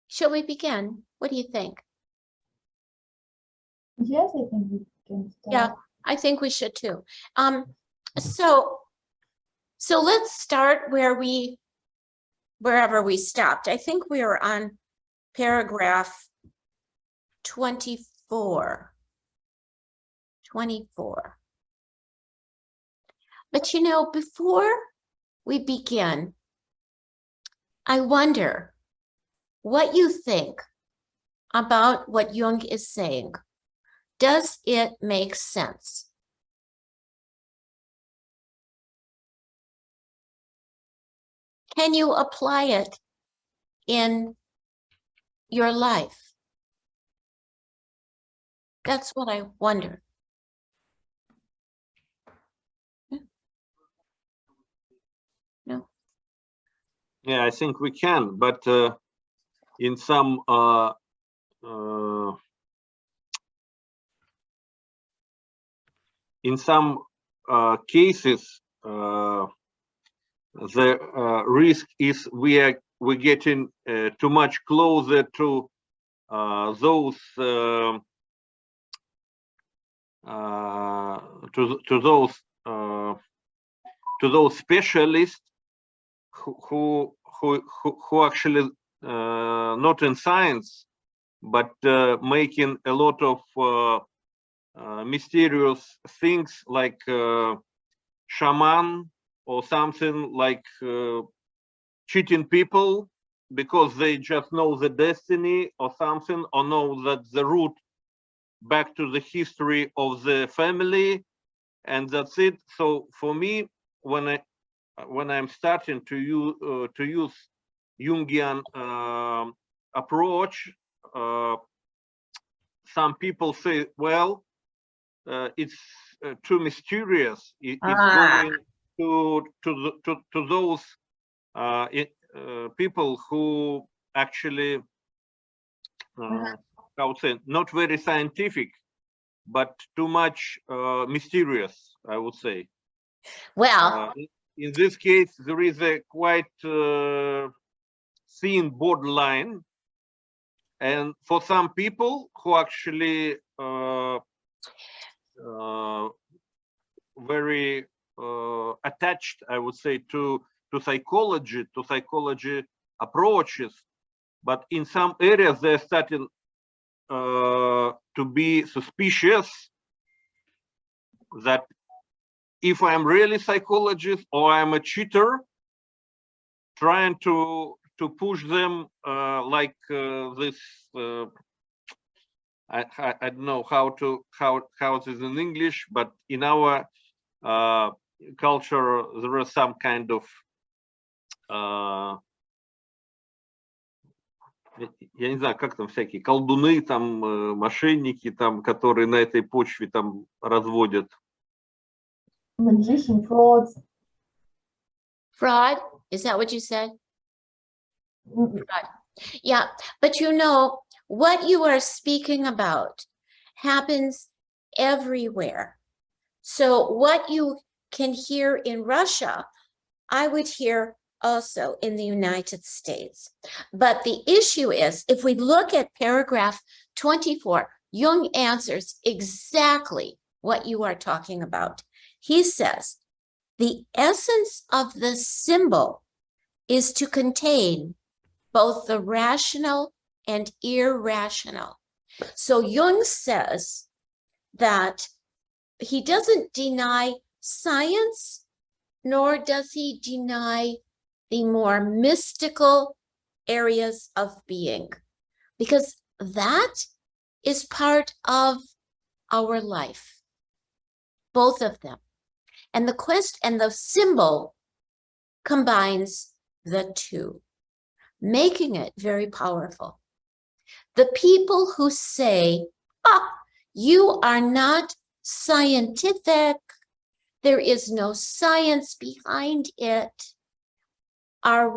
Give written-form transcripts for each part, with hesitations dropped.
Shall we begin? What do you think? Yes, I think we can start. Yeah, I think we should too. So let's start wherever we stopped. I think we were on paragraph 24. 24. But you know, before we begin, I wonder what you think about what Jung is saying. Does it make sense? Can you apply it in your life? That's what I wonder. No. Yeah, I think we can, but in some cases, the risk is we're getting too much closer to those specialists who actually not in science, but making a lot of mysterious things like shaman or something like cheating people because they just know the destiny or something, or know that the route back to the history of the family, and that's it. So for me, when I'm starting to use Jungian approach, some people say, well, it's too mysterious. It's going to those people who actually, I would say, not very scientific, but too much mysterious, I would say. Well, in this case, there is a quite thin borderline, and for some people who actually very attached, I would say, to psychology approaches, but in some areas they're starting to be suspicious that if I'm really psychologist or I'm a cheater, trying to push them like this. I don't know how it is in English, but in our culture there is some kind of я не знаю, как там всякие колдуны, там мошенники, там, которые на этой почве там разводят. Magician, frauds. Fraud, is that what you said? Fraud. Yeah, but you know, what you are speaking about happens everywhere. So what you can hear in Russia, I would hear also in the United States. But the issue is, if we look at paragraph 24, Jung answers exactly what you are talking about. He says, the essence of the symbol is to contain both the rational and irrational. So Jung says that he doesn't deny science, nor does he deny the more mystical areas of being, because that is part of our life, both of them. And the quest and the symbol combines the two, making it very powerful. The people who say, you are not scientific, there is no science behind it, are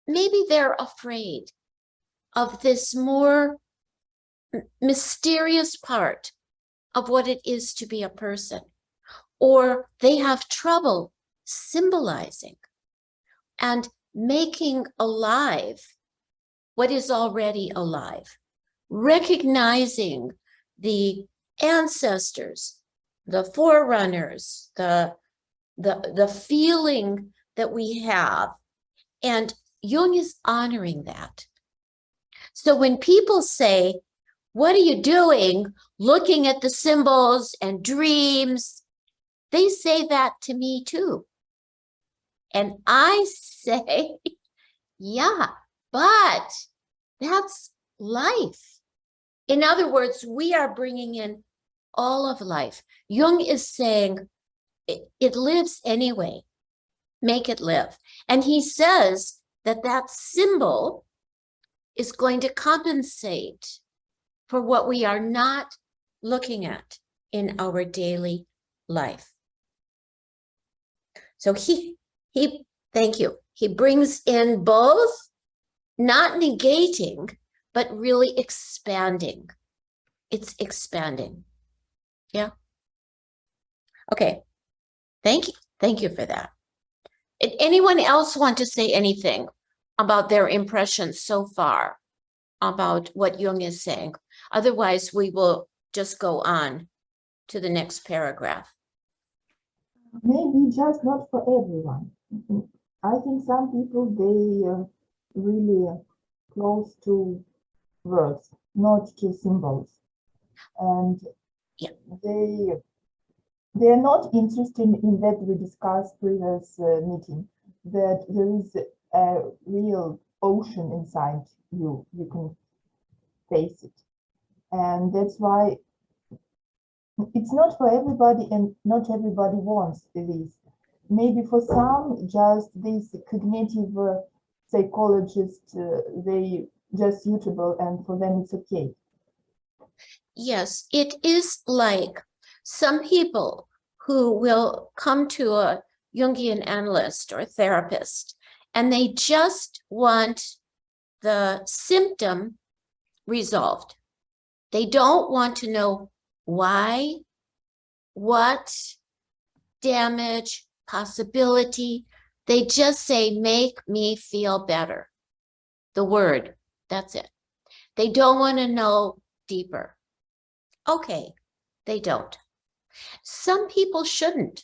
maybe they're afraid of this more mysterious part of what it is to be a person, or they have trouble symbolizing and making alive what is already alive, recognizing the ancestors, the forerunners, the feeling that we have. And Jung is honoring that. So when people say, what are you doing looking at the symbols and dreams? They say that to me too. And I say, yeah, but that's life. In other words, we are bringing in all of life. Jung is saying, it lives anyway. Make it live. And he says that that symbol is going to compensate for what we are not looking at in our daily life. So thank you. He brings in both, not negating, but really expanding. It's expanding. Yeah. Okay. Thank you. Thank you for that. Anyone else want to say anything about their impressions so far about what Jung is saying? Otherwise, we will just go on to the next paragraph. Maybe just not for everyone. I think some people, they really close to words, not to symbols. And Yeah. they're not interested in that we discussed previous meeting, that there is a real ocean inside you. You can face it. And that's why it's not for everybody, and not everybody wants this. Maybe for some, just these cognitive psychologists, they just suitable, and for them it's okay. Yes, it is like some people who will come to a Jungian analyst or therapist, and they just want the symptom resolved. They don't want to know why, what, damage, possibility. They just say, make me feel better. The word, that's it. They don't want to know deeper. Okay, they don't. Some people shouldn't.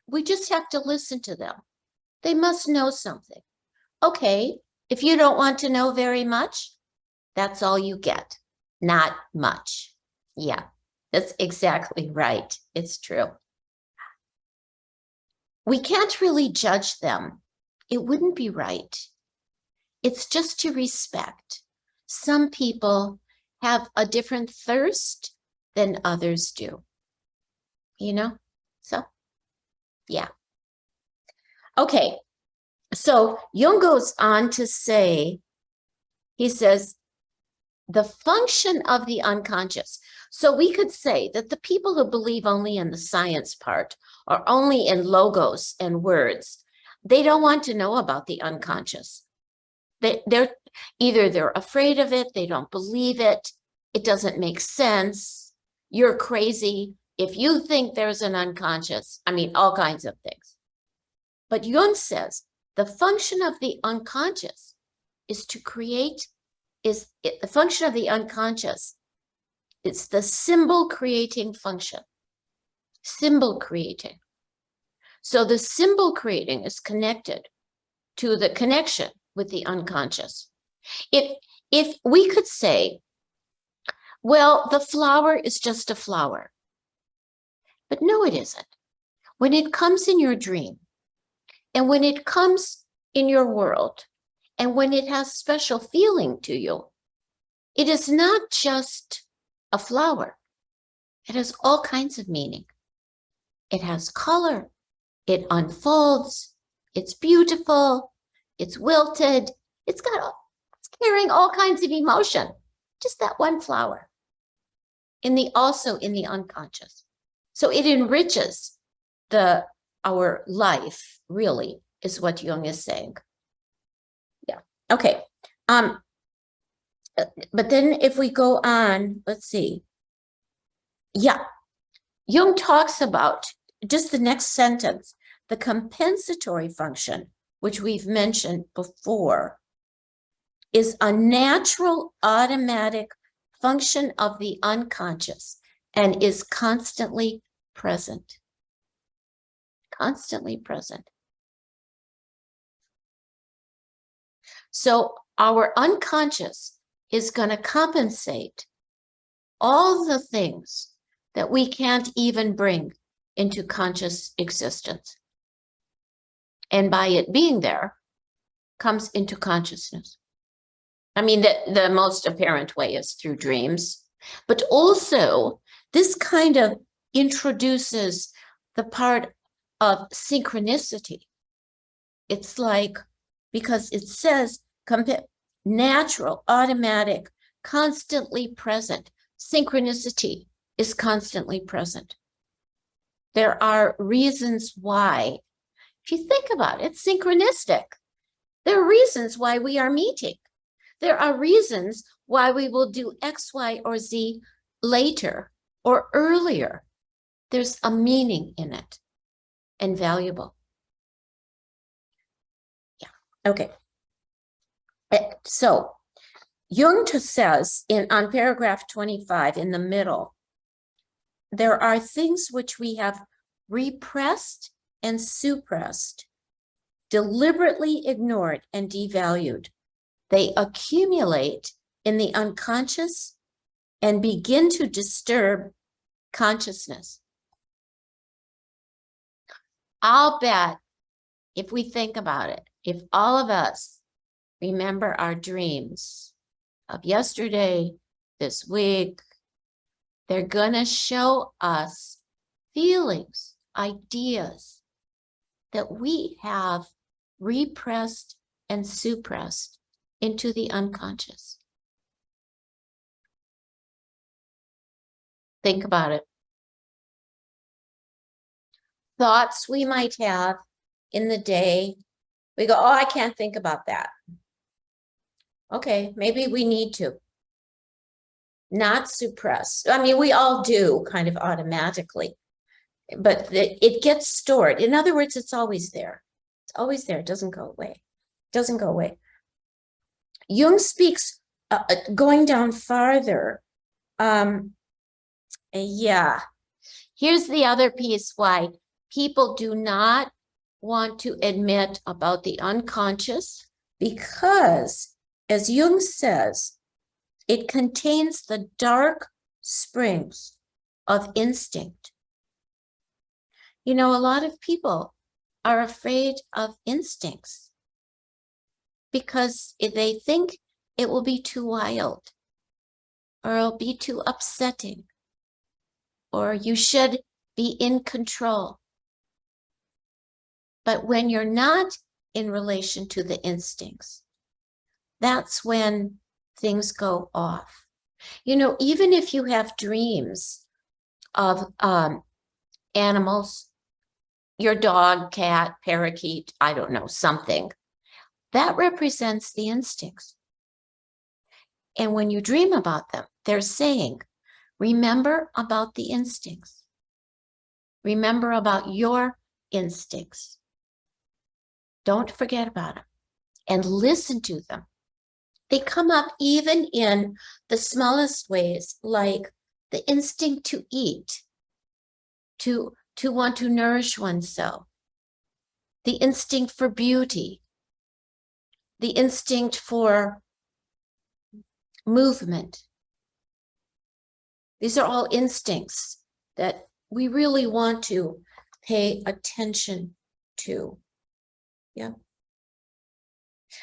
We just have to listen to them. They must know something. Okay, if you don't want to know very much, that's all you get. Not much. Yeah, that's exactly right. It's true. We can't really judge them. It wouldn't be right. It's just to respect. Some people have a different thirst than others do. You know? So, yeah. Okay. So Jung goes on to say, he says, the function of the unconscious. So we could say that the people who believe only in the science part or only in logos and words, they don't want to know about the unconscious. They're afraid of it, they don't believe it, it doesn't make sense, you're crazy if you think there's an unconscious. I mean, all kinds of things. But Jung says the function of the unconscious is to create, the function of the unconscious, it's the symbol creating function. Symbol creating. So the symbol creating is connected to the connection with the unconscious. If we could say, well, the flower is just a flower. But no, it isn't. When it comes in your dream, and when it comes in your world, and when it has special feeling to you, it is not just a flower. It has all kinds of meaning. It has color. It unfolds. It's beautiful. It's wilted. It's carrying all kinds of emotion. Just that one flower. Also in the unconscious. So it enriches our life, really, is what Jung is saying. Yeah. Okay. But then if we go on, let's see. Yeah. Jung talks about, just the next sentence, the compensatory function, which we've mentioned before, is a natural automatic function of the unconscious and is constantly present. Constantly present. So our unconscious is going to compensate all the things that we can't even bring into conscious existence. And by it being there, comes into consciousness. I mean, the most apparent way is through dreams, but also this kind of introduces the part of synchronicity. It's like, because it says natural, automatic, constantly present. Synchronicity is constantly present. There are reasons why, if you think about it, it's synchronistic. There are reasons why we are meeting. There are reasons why we will do X, Y, or Z later or earlier. There's a meaning in it and valuable. Yeah, okay. So Jung says on paragraph 25 in the middle, there are things which we have repressed and suppressed, deliberately ignored and devalued. They accumulate in the unconscious and begin to disturb consciousness. I'll bet if we think about it, if all of us remember our dreams of yesterday, this week, they're gonna show us feelings, ideas that we have repressed and suppressed into the unconscious. Think about it. Thoughts we might have in the day, we go, oh, I can't think about that. Okay, maybe we need to not suppress. I mean, we all do kind of automatically, but it gets stored. In other words, it's always there. It's always there. It doesn't go away. It doesn't go away. Jung speaks, going down farther. Yeah. Here's the other piece why people do not want to admit about the unconscious, because, as Jung says, it contains the dark springs of instinct. You know, a lot of people are afraid of instincts because they think it will be too wild, or it'll be too upsetting, or you should be in control. But when you're not in relation to the instincts, that's when things go off. You know, even if you have dreams of animals, your dog, cat, parakeet, I don't know, something, that represents the instincts. And when you dream about them, they're saying, remember about the instincts. Remember about your instincts. Don't forget about them and listen to them. They come up even in the smallest ways, like the instinct to eat, to want to nourish oneself, the instinct for beauty, the instinct for movement. These are all instincts that we really want to pay attention to. Yeah.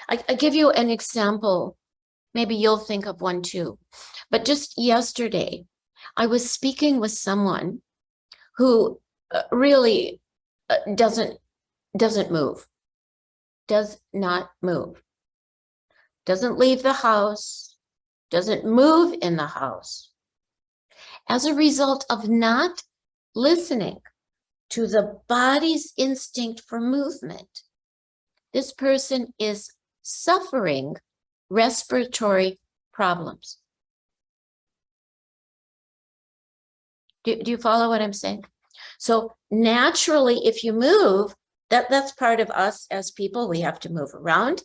I give you an example. Maybe you'll think of one too. But just yesterday, I was speaking with someone who really doesn't move, does not move, doesn't leave the house, doesn't move in the house. As a result of not listening to the body's instinct for movement, this person is suffering respiratory problems. Do you follow what I'm saying? So naturally, if you move, that's part of us as people. We have to move around.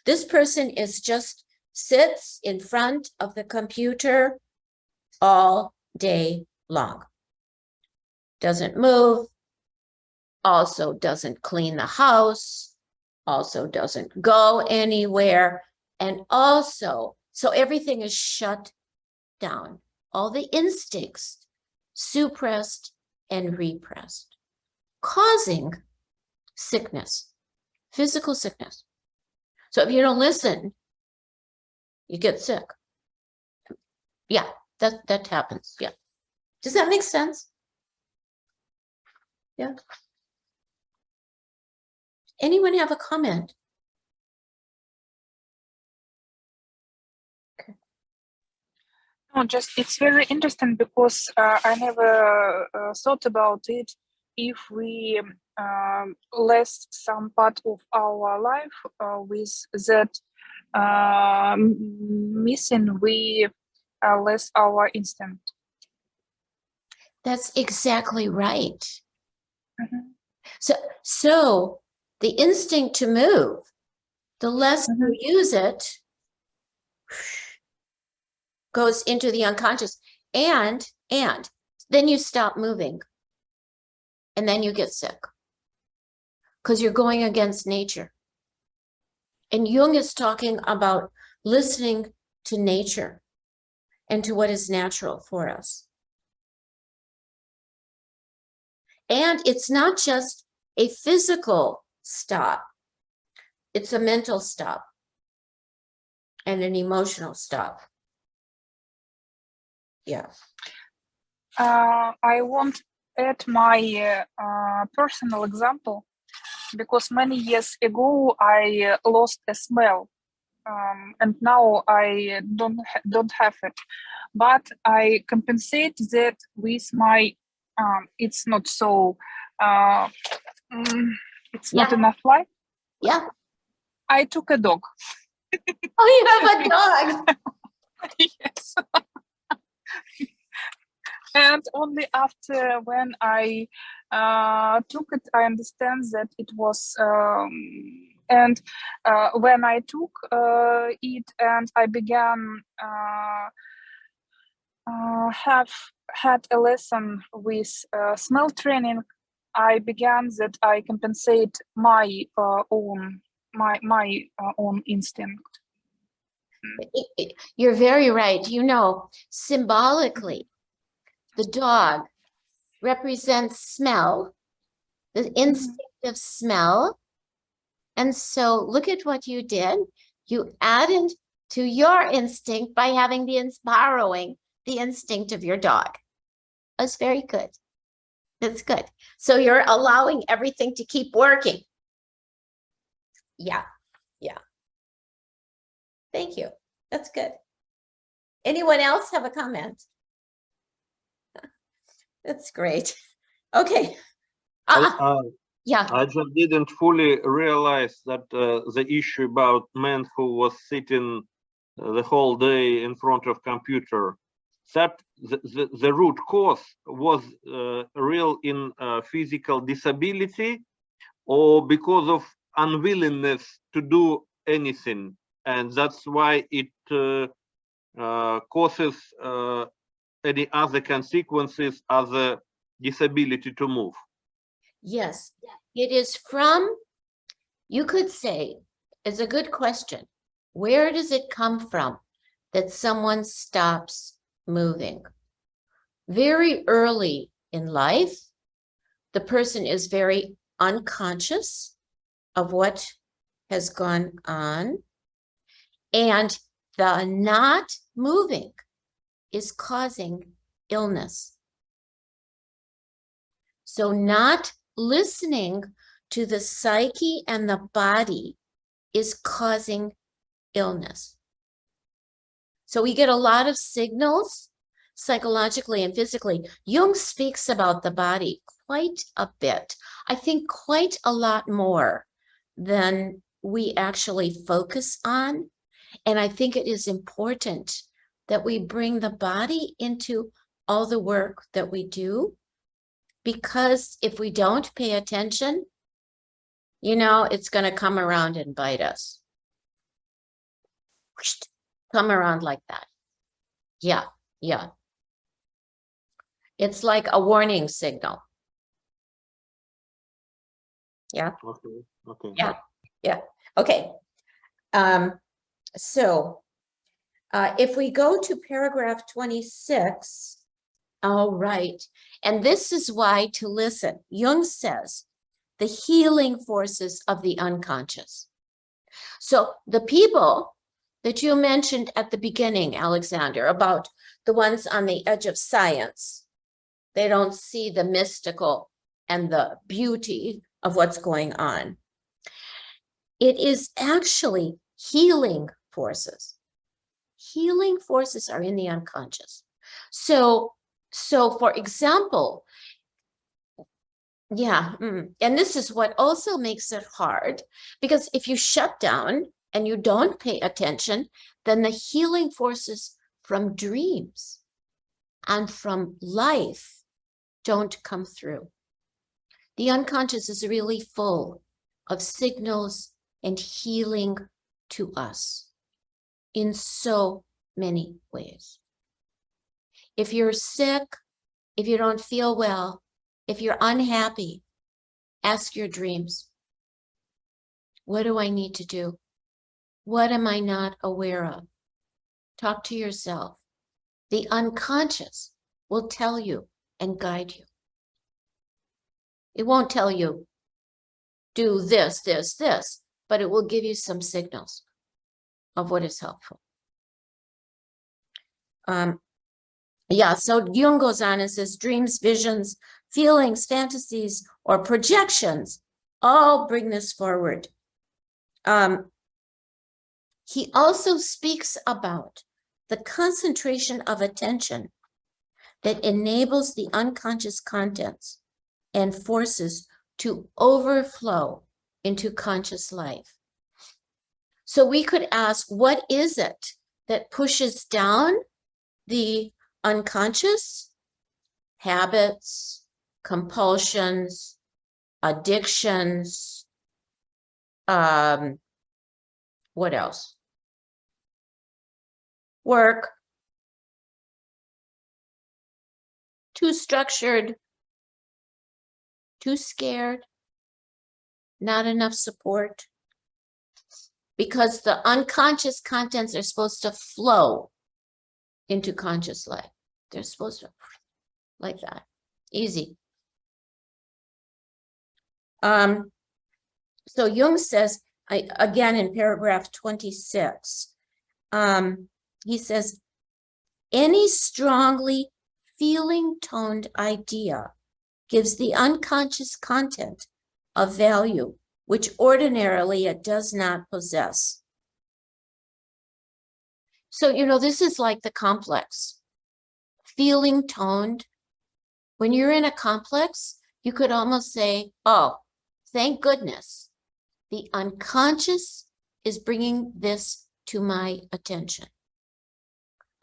This person is just sits in front of the computer all day long. Doesn't move, also doesn't clean the house, also doesn't go anywhere, and also, so everything is shut down. All the instincts suppressed and repressed, causing sickness, physical sickness. So if you don't listen, you get sick. Yeah, that happens. Yeah. Does that make sense? Yeah. Anyone have a comment? No, just it's very interesting because I never thought about it. If we less some part of our life with that missing, we less our instinct. That's exactly right. Mhm. So the instinct to move, the less you use it, goes into the unconscious, and then you stop moving, and then you get sick because you're going against nature. And Jung is talking about listening to nature and to what is natural for us. And it's not just a physical stop, it's a mental stop and an emotional stop. Yeah. I want to add my personal example because many years ago I lost a smell, and now I don't have it. But I compensate that with my. It's not so. It's not Yeah. enough life. Yeah. I took a dog. Oh, you have a dog. Yes. And only after when I took it, I understand that it was. And when I took it and I began have had a lesson with smell training, I began that I compensate my own own instinct. You're very right. You know, symbolically, the dog represents smell, the instinct of smell. And so look at what you did. You added to your instinct by having borrowing the instinct of your dog. That's very good. That's good. So you're allowing everything to keep working. Yeah. Yeah. Thank you. That's good. Anyone else have a comment? That's great. Okay. Yeah. I just didn't fully realize that the issue about man who was sitting the whole day in front of computer, that the root cause was real in physical disability or because of unwillingness to do anything. And that's why it causes any other consequences other disability to move. Yes, it is from, you could say, it's a good question. Where does it come from that someone stops moving? Very early in life, the person is very unconscious of what has gone on, and the not moving is causing illness. So not listening to the psyche and the body is causing illness. So we get a lot of signals psychologically and physically. Jung speaks about the body quite a bit. I think quite a lot more than we actually focus on. And I think it is important that we bring the body into all the work that we do, because if we don't pay attention, you know, it's going to come around and bite us. come around like that. Yeah, yeah. It's like a warning signal. Yeah. Okay. Okay. Yeah, yeah, okay. So if we go to paragraph 26, all right, and this is why to listen. Jung says the healing forces of the unconscious. So the people that you mentioned at the beginning, Alexander, about the ones on the edge of science, they don't see the mystical and the beauty of what's going on. It is actually healing forces. Healing forces are in the unconscious. So for example, yeah, and this is what also makes it hard, because if you shut down and you don't pay attention, then the healing forces from dreams and from life don't come through. The unconscious is really full of signals and healing to us in so many ways. If you're sick, if you don't feel well, if you're unhappy, ask your dreams. What do I need to do? What am I not aware of? Talk to yourself. The unconscious will tell you and guide you. It won't tell you, do this, this, this, but it will give you some signals of what is helpful. Yeah, so Jung goes on and says, dreams, visions, feelings, fantasies, or projections all bring this forward. He also speaks about the concentration of attention that enables the unconscious contents and forces to overflow into conscious life. So we could ask, what is it that pushes down the unconscious? Habits, compulsions, addictions, what else? Work, too structured, too scared, not enough support, because the unconscious contents are supposed to flow into conscious life. They're supposed to, like that, easy. So Jung says, again in paragraph 26, he says, any strongly feeling toned idea gives the unconscious content a value which ordinarily it does not possess. So, you know, this is like the complex. Feeling toned. When you're in a complex, you could almost say, oh, thank goodness, the unconscious is bringing this to my attention.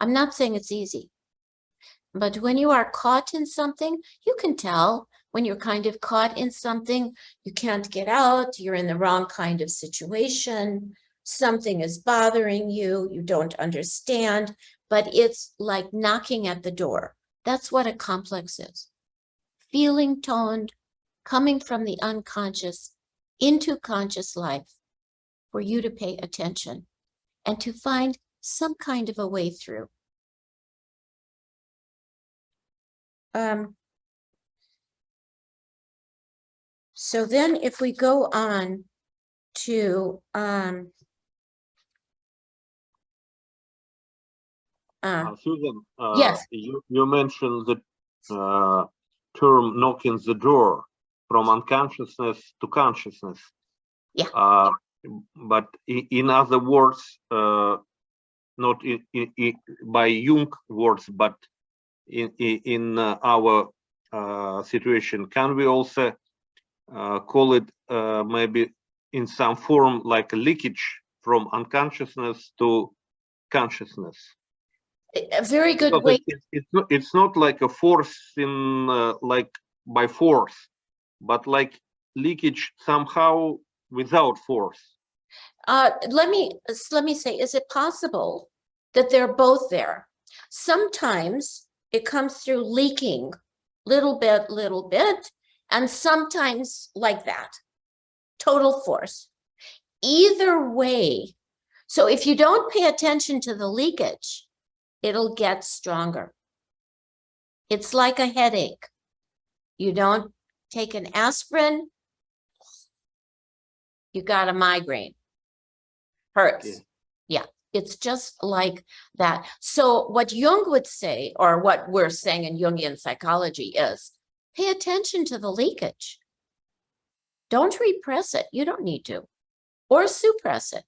I'm not saying it's easy, but when you are caught in something, you can tell when you're kind of caught in something, you can't get out, you're in the wrong kind of situation, something is bothering you, you don't understand, but it's like knocking at the door. That's what a complex is. Feeling toned, coming from the unconscious into conscious life for you to pay attention and to find some kind of a way through. So then if we go on to Susan, yes. you mentioned the term knocking the door from unconsciousness to consciousness. Yeah. But in other words, not by Jung words, but in our situation, can we also call it maybe in some form like a leakage from unconsciousness to consciousness? A very good Because way. It's not like a force in like by force, but like leakage somehow without force. Let me say, is it possible that they're both there. Sometimes it comes through leaking little bit, and sometimes like that, total force. Either way, so if you don't pay attention to the leakage, it'll get stronger. It's like a headache. You don't take an aspirin, you got a migraine. Hurts. Yeah, it's just like that. So what Jung would say, or what we're saying in Jungian psychology, is pay attention to the leakage. Don't repress it. You don't need to. Or suppress it.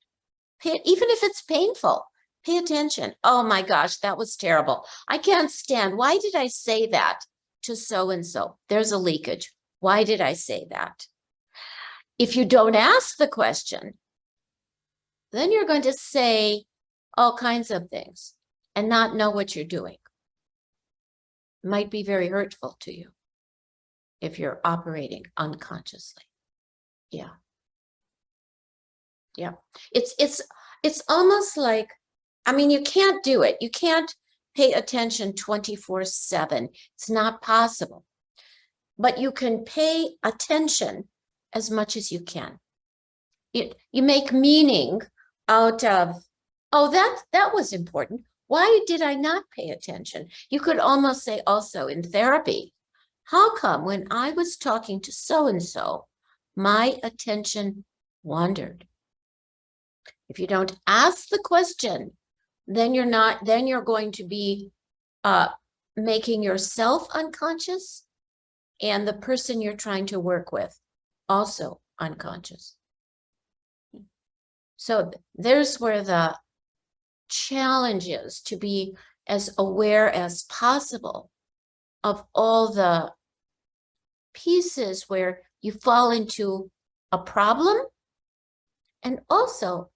Even if it's painful, pay attention. Oh my gosh, that was terrible. I can't stand. Why did I say that to so-and-so? There's a leakage. Why did I say that? If you don't ask the question, then you're going to say all kinds of things and not know what you're doing. It might be very hurtful to you if you're operating unconsciously. Yeah. Yeah. It's almost like, I mean, you can't do it. You can't pay attention 24/7. It's not possible. But you can pay attention as much as you can. You make meaning out of, oh, that was important. Why did I not pay attention? You could almost say also in therapy, how come when I was talking to so-and-so, my attention wandered? If you don't ask the question, then you're going to be making yourself unconscious and the person you're trying to work with also unconscious. So there's where the challenge is, to be as aware as possible of all the pieces where you fall into a problem, and also,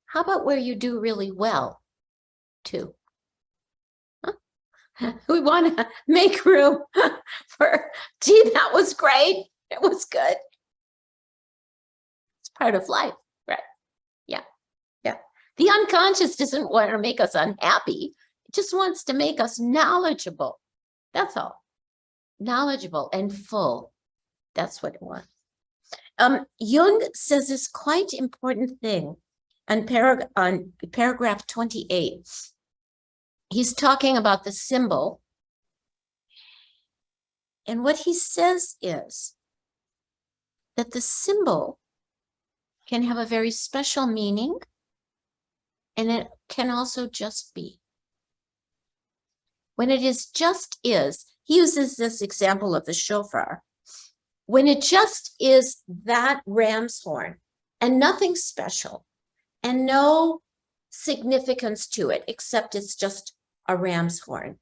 how about where you do really well too? Huh? We want to make room for, gee, that was great. It was good. It's part of life, right? Yeah, yeah. The unconscious doesn't want to make us unhappy. It just wants to make us knowledgeable. That's all. Knowledgeable and full. That's what it wants. Jung says this quite important thing on paragraph 28. He's talking about the symbol. And what he says is that the symbol can have a very special meaning, and it can also just be. When it is just is, he uses this example of the shofar. When it just is that ram's horn and nothing special and no significance to it, except it's just a ram's horn,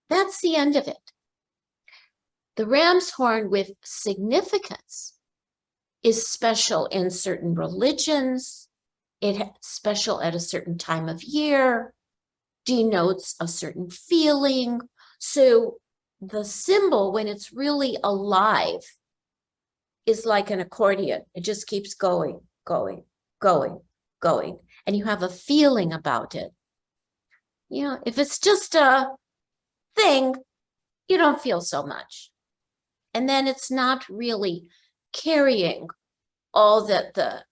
that's the end of it. The ram's horn with significance is special in certain religions. It's special at a certain time of year, denotes a certain feeling. So the symbol, when it's really alive, is like an accordion. It just keeps going, going, going, going. And you have a feeling about it. You know, if it's just a thing, you don't feel so much. And then it's not really carrying all that the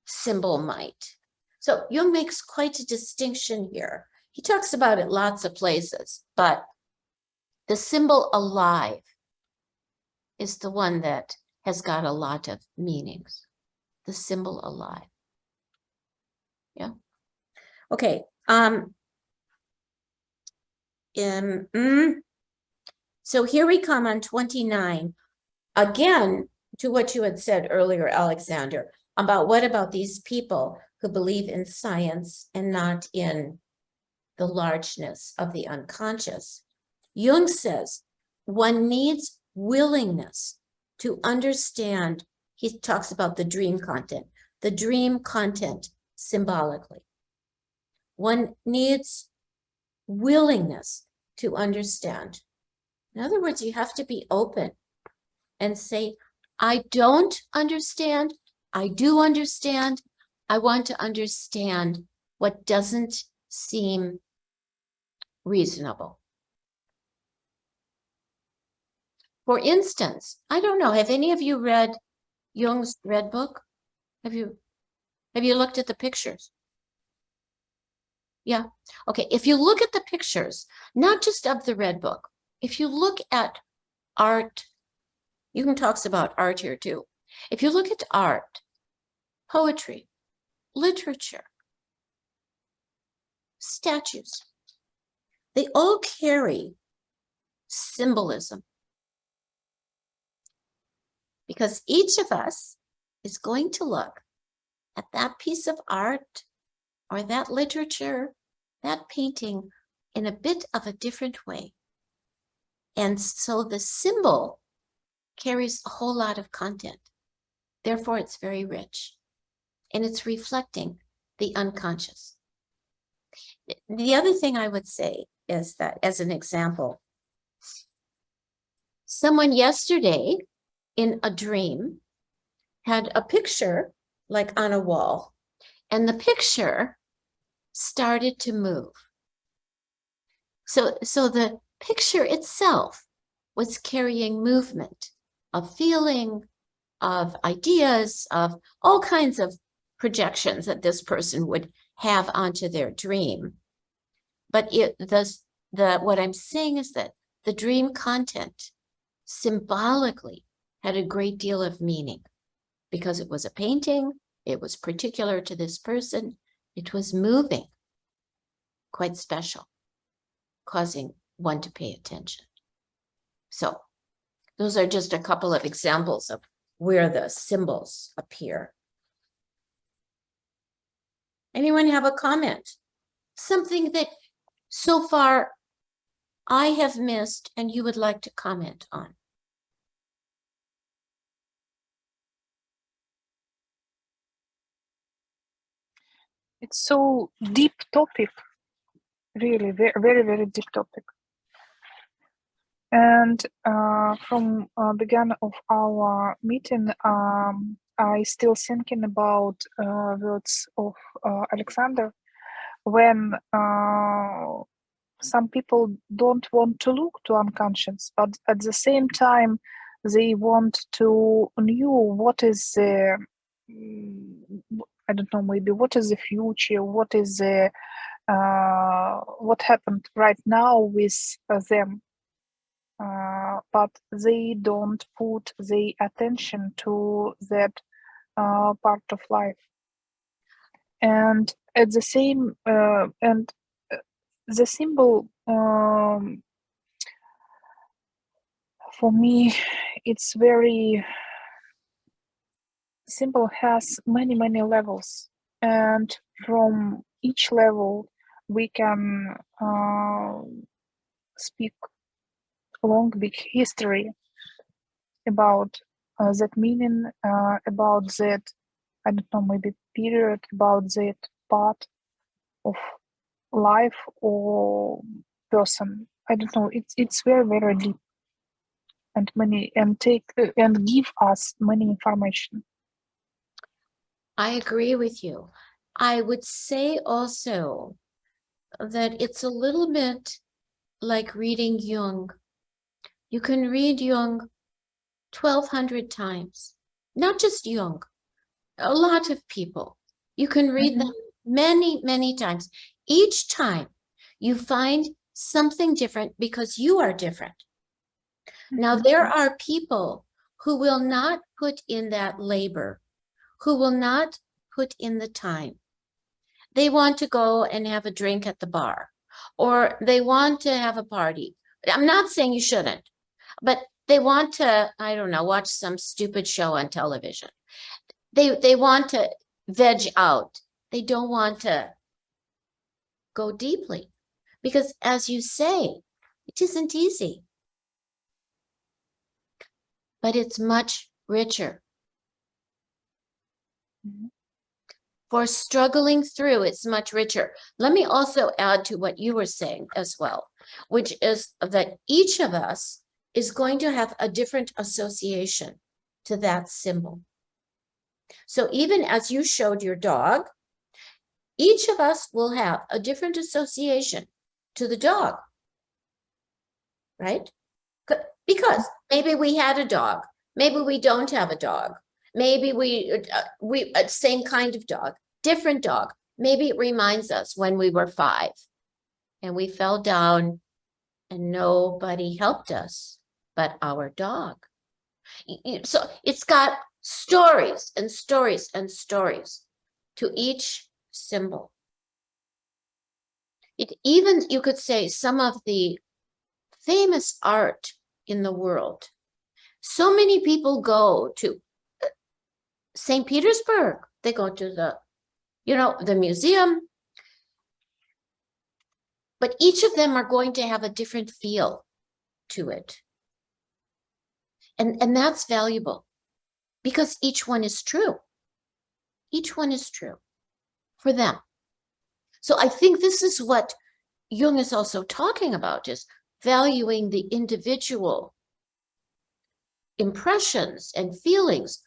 symbol might. So Jung makes quite a distinction here. He talks about it lots of places, but the symbol alive is the one that has got a lot of meanings. The symbol alive. Yeah. Okay. So here we come on 29. Again, to what you had said earlier, Alexander, about what about these people who believe in science and not in the largeness of the unconscious. Jung says one needs willingness to understand. He talks about the dream content symbolically. One needs willingness to understand. In other words, you have to be open and say, I don't understand. I do understand. I want to understand what doesn't seem reasonable. For instance, I don't know, have any of you read Jung's Red Book? Have you looked at the pictures? Yeah, okay, if you look at the pictures, not just of the Red Book, if you look at art, Jung talks about art here too. If you look at art, poetry, literature, statues, they all carry symbolism. Because each of us is going to look at that piece of art or that literature, that painting in a bit of a different way. And so the symbol carries a whole lot of content. Therefore, it's very rich and it's reflecting the unconscious. The other thing I would say is that, as an example, someone yesterday in a dream had a picture like on a wall, and the picture started to move. So the picture itself was carrying movement of feeling, of ideas, of all kinds of projections that this person would have onto their dream. But what I'm saying is that the dream content symbolically had a great deal of meaning because it was a painting, it was particular to this person, it was moving, quite special, causing one to pay attention. So those are just a couple of examples of where the symbols appear. Anyone have a comment? Something that so far I have missed and you would like to comment on? It's so deep topic, really very, very, very deep topic. And from beginning of our meeting, I still thinking about words of Alexander, when some people don't want to look to unconscious, but at the same time, they want to know what is the, I don't know, maybe what is the future, what is the, what happened right now with them. But they don't put the attention to that part of life. And at the same, and the symbol, for me, it's very symbol has many, many levels. And from each level, we can speak long, big history about that meaning, about that, I don't know, maybe period, about that part of life or person. I don't know. It's very, very deep and many, and take and give us many information. I agree with you. I would say also that it's a little bit like reading Jung. You can read Jung 1,200 times, not just Jung, a lot of people. You can read them many, many times. Each time you find something different because you are different. Now, there are people who will not put in that labor, who will not put in the time. They want to go and have a drink at the bar, or they want to have a party. I'm not saying you shouldn't, but they want to, I don't know, watch some stupid show on television. They want to veg out. They don't want to go deeply because, as you say, it isn't easy, but it's much richer. For struggling through, it's much richer. Let me also add to what you were saying as well, which is that each of us is going to have a different association to that symbol. So even as you showed your dog, each of us will have a different association to the dog, right? Because maybe we had a dog, maybe we don't have a dog, maybe we same kind of dog, different dog. Maybe it reminds us when we were 5 and we fell down and nobody helped us but our dog. So it's got stories and stories and stories to each symbol. It even, you could say, some of the famous art in the world. So many people go to St. Petersburg. They go to the museum. But each of them are going to have a different feel to it. And that's valuable because each one is true. Each one is true for them. So I think this is what Jung is also talking about, is valuing the individual impressions and feelings,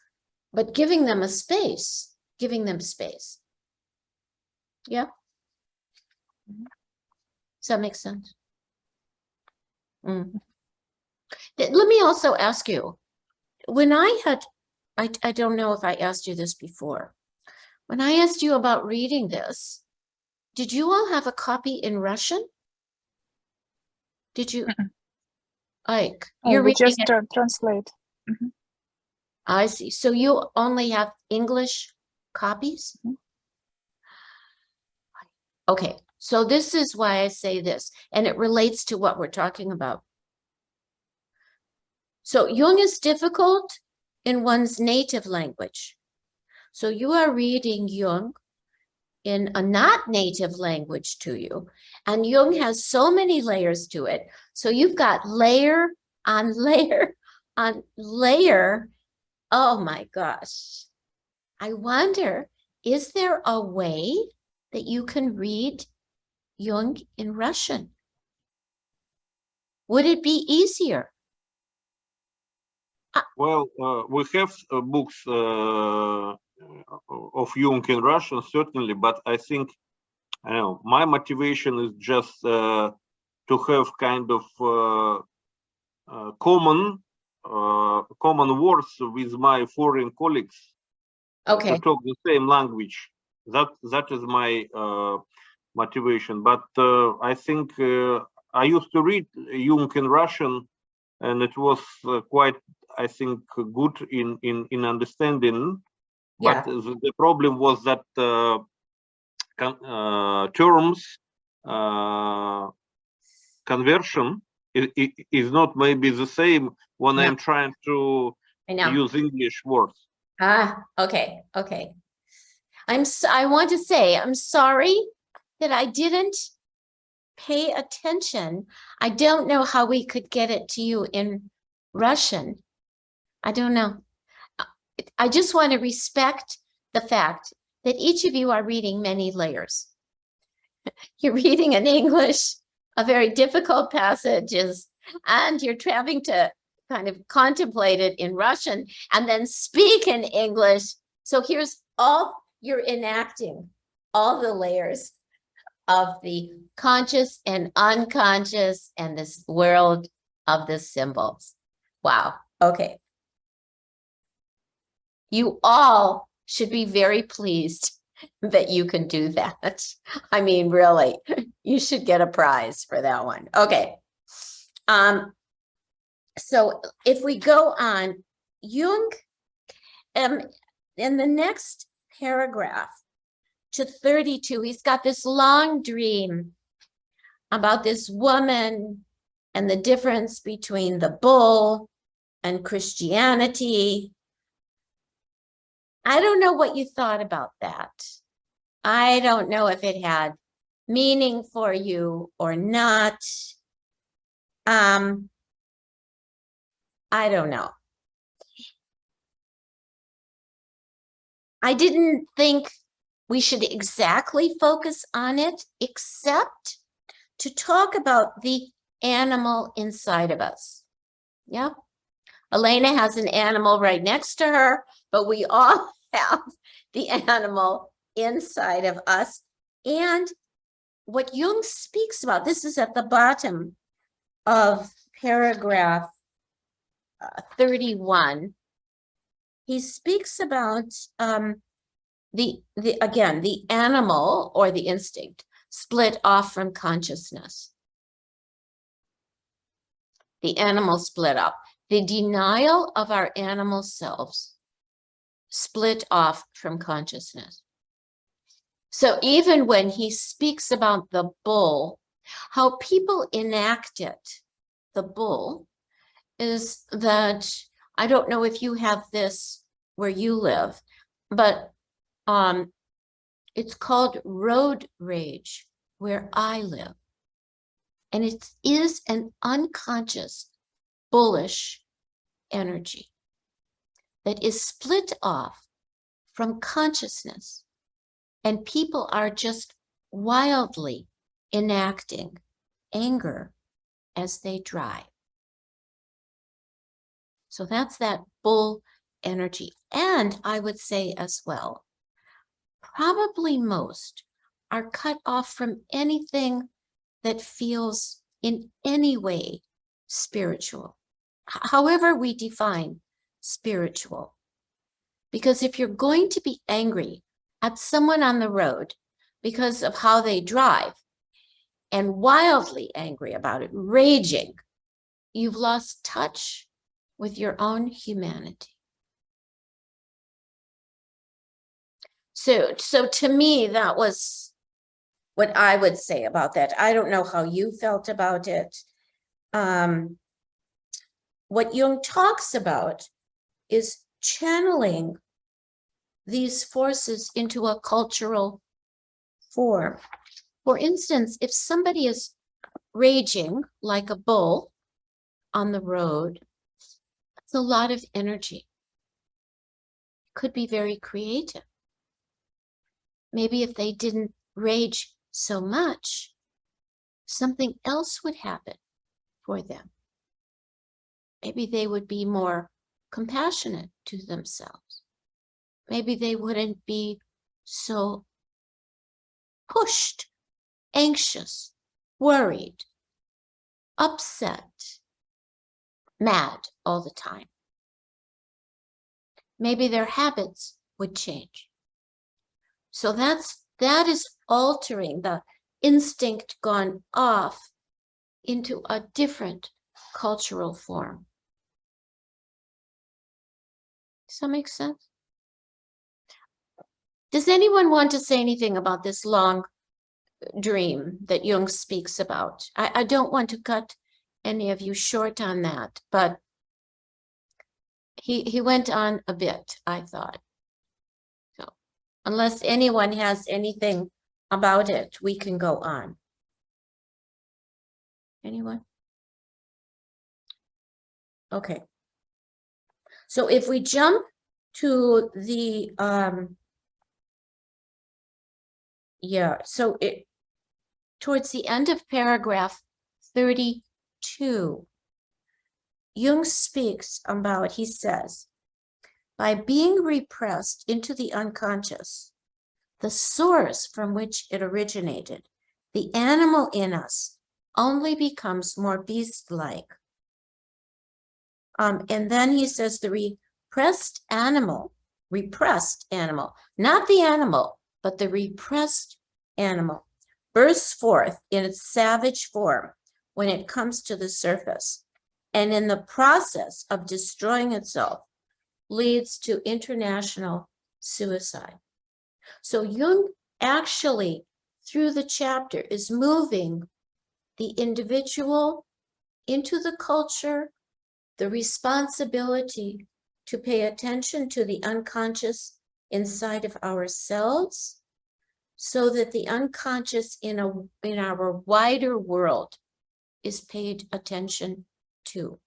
but giving them a space, giving them space. Yeah. Does that make sense? Let me also ask you, when I don't know if I asked you this before. When I asked you about reading this, did you all have a copy in Russian? Did you? Like, you're we reading just it. translate. I see. So you only have English copies? Okay, so this is why I say this, and it relates to what we're talking about. So Jung is difficult in one's native language. So you are reading Jung in a not native language to you, and Jung has so many layers to it. So you've got layer on layer on layer. Oh my gosh. I wonder, is there a way that you can read Jung in Russian? Would it be easier? Well, we have books of Jung in Russian, certainly, but I think, I don't know, my motivation is just to have kind of common words with my foreign colleagues. Okay. To talk the same language. That is my motivation. But I think I used to read Jung in Russian, and it was quite, I think, good in understanding. Yeah. But the problem was that terms conversion is not maybe the same when No. I'm trying to I know. use English words. Okay. I want to say, I'm sorry that I didn't pay attention. I don't know how we could get it to you in Russian. I don't know. I just want to respect the fact that each of you are reading many layers. You're reading in English, a very difficult passages, and you're having to kind of contemplate it in Russian and then speak in English. So here's you're enacting all the layers of the conscious and unconscious and this world of the symbols. Wow. Okay. You all should be very pleased that you can do that. I mean, really, you should get a prize for that one. Okay. So if we go on, Jung, in the next paragraph to 32, he's got this long dream about this woman and the difference between the bull and Christianity. I don't know what you thought about that. I don't know if it had meaning for you or not. I don't know. I didn't think we should exactly focus on it, except to talk about the animal inside of us. Yeah. Elena has an animal right next to her, but we all have the animal inside of us. And what Jung speaks about, this is at the bottom of paragraph 31. He speaks about again, the animal or the instinct split off from consciousness. The animal split up. The denial of our animal selves split off from consciousness. So even when he speaks about the bull, how people enact it, the bull, is that, I don't know if you have this where you live, but it's called road rage where I live. And it is an unconscious, bullish energy that is split off from consciousness. And people are just wildly enacting anger as they drive. So that's that bull energy. And I would say as well, probably most are cut off from anything that feels in any way spiritual, however we define spiritual. Because if you're going to be angry at someone on the road because of how they drive, and wildly angry about it, raging, you've lost touch with your own humanity. So to me, that was what I would say about that. I don't know how you felt about it. What Jung talks about is channeling these forces into a cultural form. For instance, if somebody is raging like a bull on the road, it's a lot of energy. Could be very creative. Maybe if they didn't rage so much, something else would happen for them. Maybe they would be more compassionate to themselves. Maybe they wouldn't be so pushed, anxious, worried, upset, mad all the time. Maybe their habits would change. So that is altering the instinct gone off into a different cultural form. Does that make sense? Does anyone want to say anything about this long dream that Jung speaks about? I don't want to cut any of you short on that, but he went on a bit, I thought. So unless anyone has anything about it, we can go on. Anyone? Okay. So if we jump to the towards the end of paragraph 32, Jung speaks about, he says, by being repressed into the unconscious, the source from which it originated, the animal in us, only becomes more beast-like. And then he says the repressed animal, not the animal, but the repressed animal, bursts forth in its savage form when it comes to the surface, and in the process of destroying itself leads to international suicide. So Jung actually, through the chapter, is moving the individual into the culture, the responsibility to pay attention to the unconscious inside of ourselves, so that the unconscious in our wider world is paid attention to.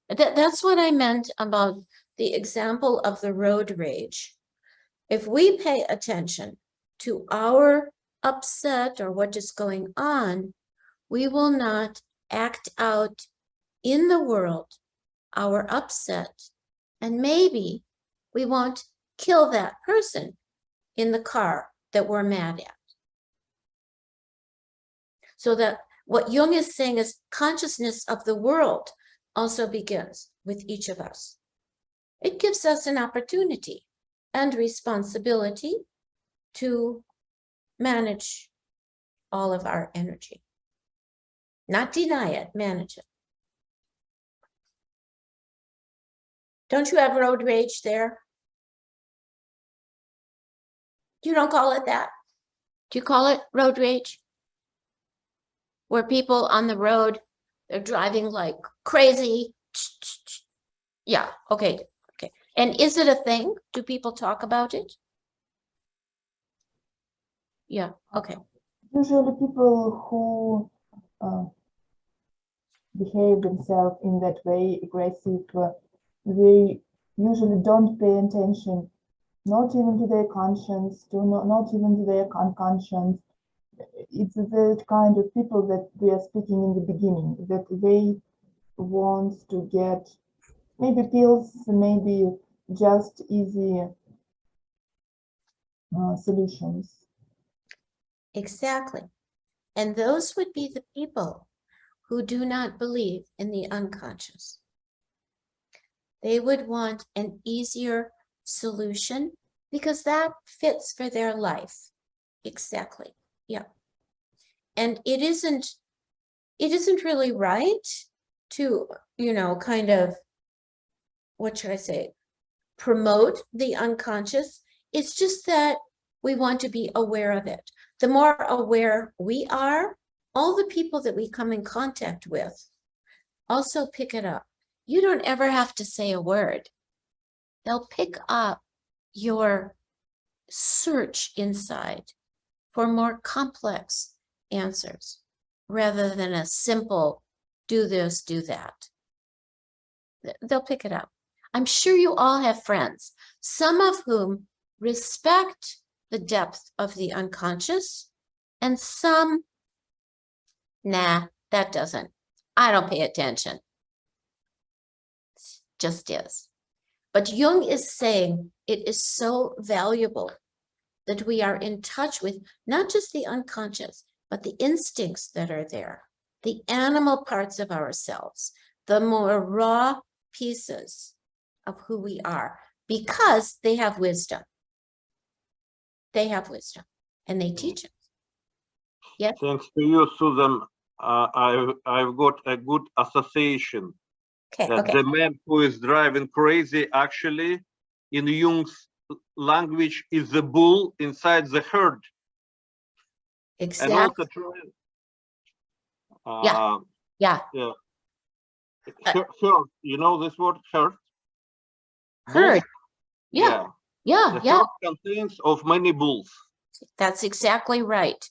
That's what I meant about the example of the road rage. If we pay attention to our upset or what is going on, we will not act out in the world our upset, and maybe we won't kill that person in the car that we're mad at. So that what Jung is saying is consciousness of the world also begins with each of us. It gives us an opportunity and responsibility to manage all of our energy. Not deny it, manage it. Don't you have road rage there? You don't call it that? Do you call it road rage? Where people on the road, they're driving like crazy. Yeah, okay, okay. And is it a thing? Do people talk about it? Yeah, okay. Usually people who behave themselves in that way, aggressive, they usually don't pay attention, not even to their conscience, not even to their unconscious. It's the kind of people that we are speaking in the beginning, that they want to get maybe pills, maybe just easy solutions. Exactly. And those would be the people who do not believe in the unconscious. They would want an easier solution because that fits for their life. Exactly. Yeah. And it isn't really right to, kind of, what should I say, promote the unconscious. It's just that we want to be aware of it. The more aware we are, all the people that we come in contact with also pick it up. You don't ever have to say a word. They'll pick up your search inside for more complex answers rather than a simple do this, do that. They'll pick it up. I'm sure you all have friends, some of whom respect the depth of the unconscious, and some, nah, that doesn't. I don't pay attention. It just is. But Jung is saying it is so valuable that we are in touch with not just the unconscious, but the instincts that are there, the animal parts of ourselves, the more raw pieces of who we are, because they have wisdom. They have wisdom, and they teach us. Yes. Thanks to you, Susan. I've got a good association Okay. that Okay. the man who is driving crazy actually, in Jung's language, is the bull inside the herd. Exactly. And also true. Yeah. Yeah. Herd, you know this word, herd? Herd. Bulls? Yeah. Yeah. The Yeah. herd contains of many bulls. That's exactly right.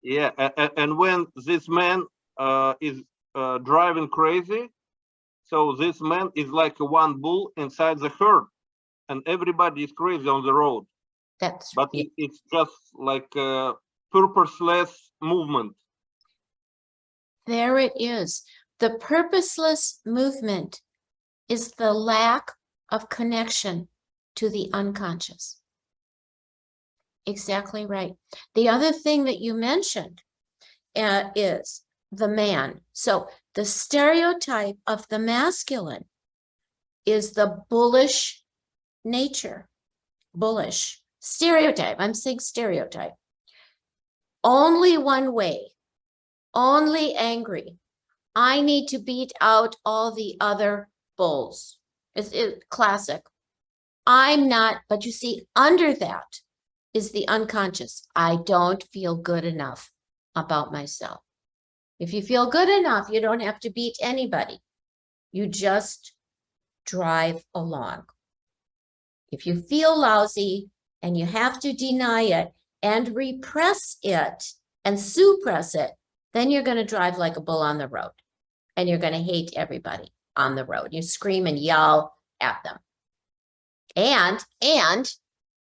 Yeah, and when this man is driving crazy, so this man is like one bull inside the herd, and everybody is crazy on the road. That's But it's just like a purposeless movement. there it is. The purposeless movement is the lack of connection to the unconscious. Exactly right. The other thing that you mentioned is the man. So the stereotype of the masculine is the bullish nature. Bullish stereotype. I'm saying stereotype. Only one way. Only angry. I need to beat out all the other bulls. It's classic. I'm not, but you see, under that is the unconscious. I don't feel good enough about myself. If you feel good enough, you don't have to beat anybody. You just drive along. If you feel lousy and you have to deny it and repress it and suppress it, then you're going to drive like a bull on the road and you're going to hate everybody on the road. You scream and yell at them. And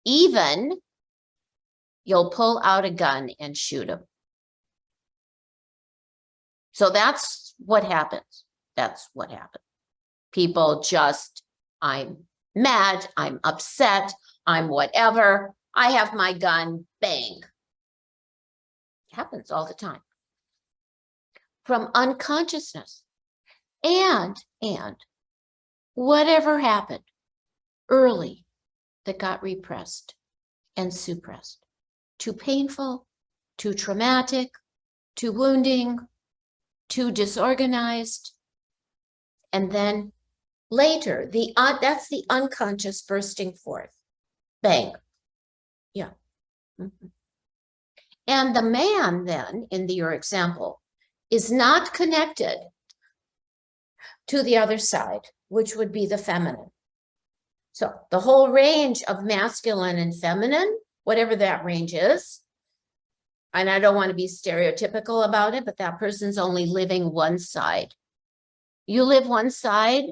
even you'll pull out a gun and shoot them. So that's what happens. That's what happens. People just, I'm mad, I'm upset, I'm whatever, I have my gun, bang. Happens all the time. From unconsciousness. And whatever happened early that got repressed and suppressed, too painful, too traumatic, too wounding, too disorganized. And then later, that's the unconscious bursting forth. Bang. Yeah. Mhm. And the man then, in your example, is not connected to the other side, which would be the feminine. So the whole range of masculine and feminine, whatever that range is, and I don't want to be stereotypical about it, but that person's only living one side. You live one side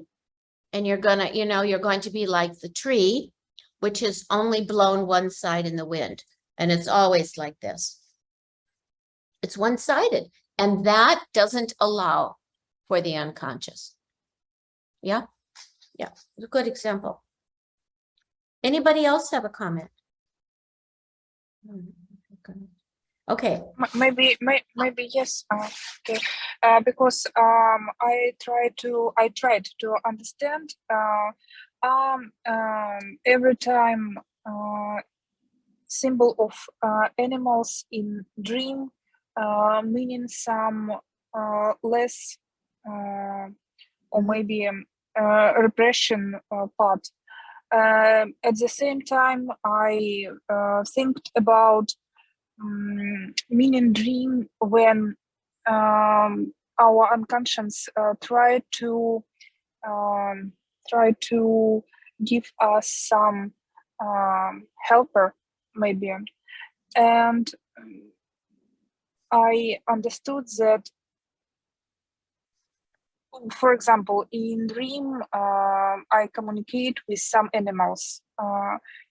and you're going to be like the tree, which is only blown one side in the wind. And it's always like this. It's one-sided, and that doesn't allow for the unconscious. Yeah, yeah, it's a good example. Anybody else have a comment? Okay. Maybe yes. Okay. Because I tried to understand. Every time symbol of animals in dream meaning some less or maybe repression part. At the same time, I think about meaning dream when our unconscious try to give us some helper maybe, and I understood that, for example, in dream, I communicate with some animals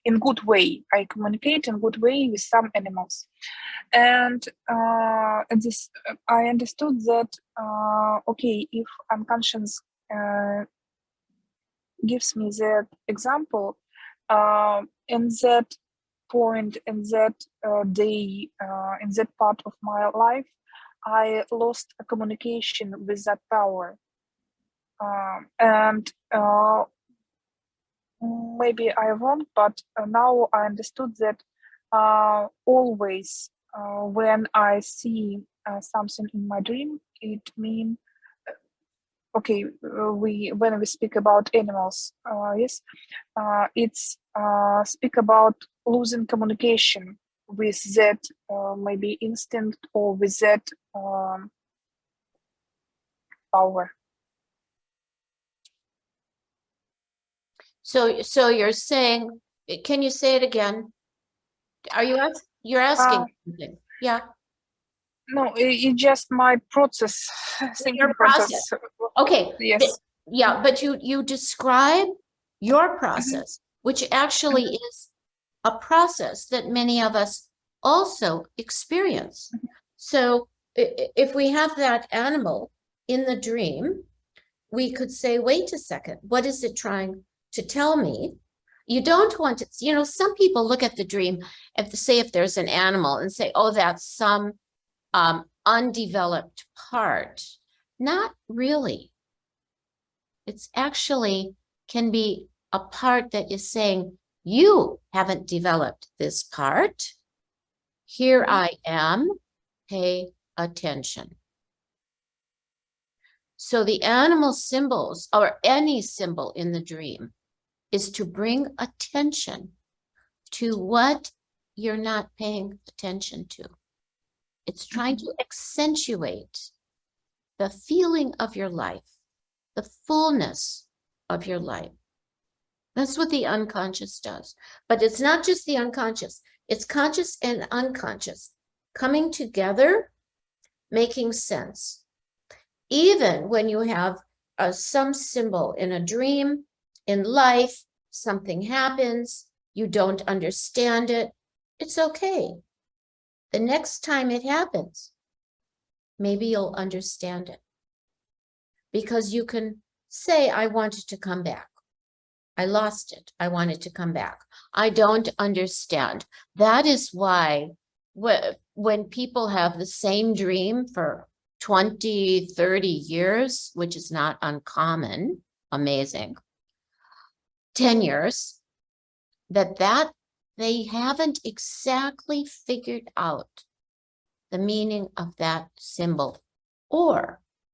in good way. I communicate in good way with some animals, and this I understood that okay, if unconscious gives me that example, in that point, in that day, in that part of my life, I lost a communication with that power. And maybe I'm wrong, but now I understood that always when I see something in my dream, it means okay. When we speak about animals, yes, it's speak about losing communication with that maybe instinct or with that power. So you're saying, can you say it again? Are you you're asking something? Yeah. No, it's just my process, thinking process. Okay. Yes. Yeah, but you describe your process, which actually is a process that many of us also experience. So if we have that animal in the dream, we could say, wait a second, what is it trying to tell me? You don't want to, some people look at the dream, if there's an animal and say, oh, that's some undeveloped part. Not really. It's actually can be a part that is saying, you haven't developed this part. Here I am, pay attention. So the animal symbols, or any symbol in the dream, is to bring attention to what you're not paying attention to. It's trying to accentuate the feeling of your life, the fullness of your life. That's what the unconscious does. But it's not just the unconscious. It's conscious and unconscious coming together, making sense. Even when you have some symbol in a dream, in life, something happens, you don't understand it, it's okay. The next time it happens, maybe you'll understand it. Because you can say, I want it to come back. I lost it. I want it to come back. I don't understand. That is why when people have the same dream for 20, 30 years, which is not uncommon, amazing, 10 years, that they haven't exactly figured out the meaning of that symbol,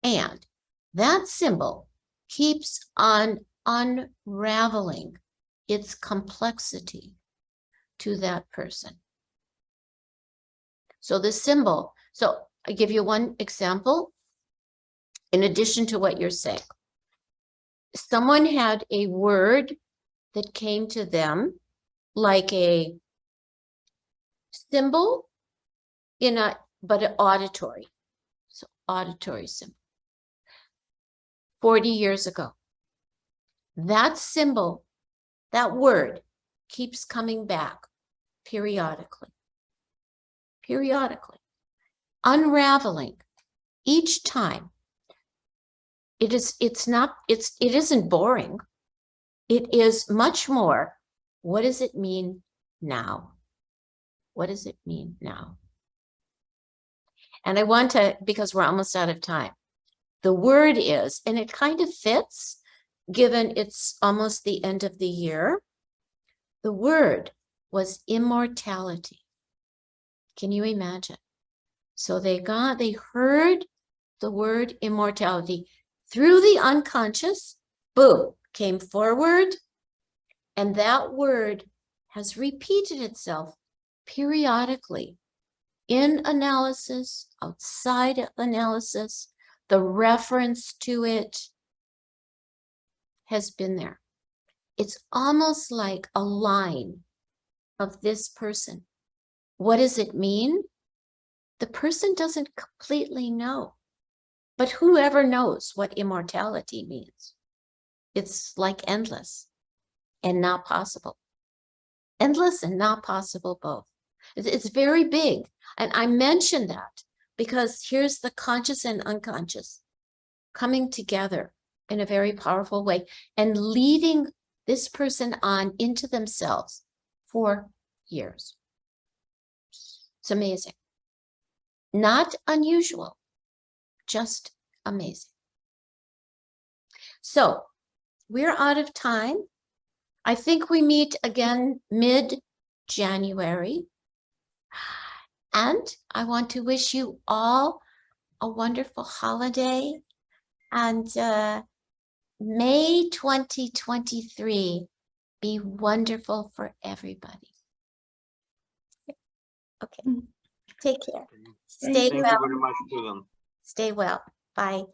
and that symbol keeps on unraveling its complexity to that person. So the symbol, so I give you one example. In addition to what you're saying, someone had a word that came to them like a symbol but an auditory. So auditory symbol. 40 years ago. That symbol, that word keeps coming back periodically, unraveling each time. It isn't boring. It is much more, what does it mean now? What does it mean now? And I want to, because we're almost out of time, the word is, and it kind of fits, given it's almost the end of the year, the word was immortality. Can you imagine? So they heard the word immortality through the unconscious, boom, came forward, and that word has repeated itself periodically in analysis, outside of analysis. The reference to it has been there. It's almost like a line of this person. What does it mean? The person doesn't completely know, but whoever knows what immortality means, it's like endless and not possible. Endless and not possible both. It's very big. And I mention that because here's the conscious and unconscious coming together in a very powerful way and leading this person on into themselves for years. It's amazing. Not unusual, just amazing. So we're out of time. I think we meet again mid-January. And I want to wish you all a wonderful holiday. And May 2023 be wonderful for everybody. Okay, take care. Stay Thank you well. very much, Susan. Stay well. Bye.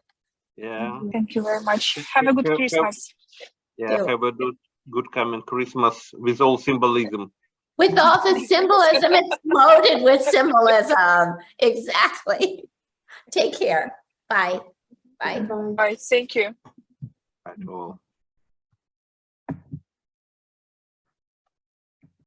Yeah. Thank you very much. Have a good Christmas. Yeah, Do. have a good coming Christmas with all symbolism. With all the symbolism, it's loaded with symbolism. Exactly. Take care. Bye. Bye. Bye. Bye. Thank you. At all.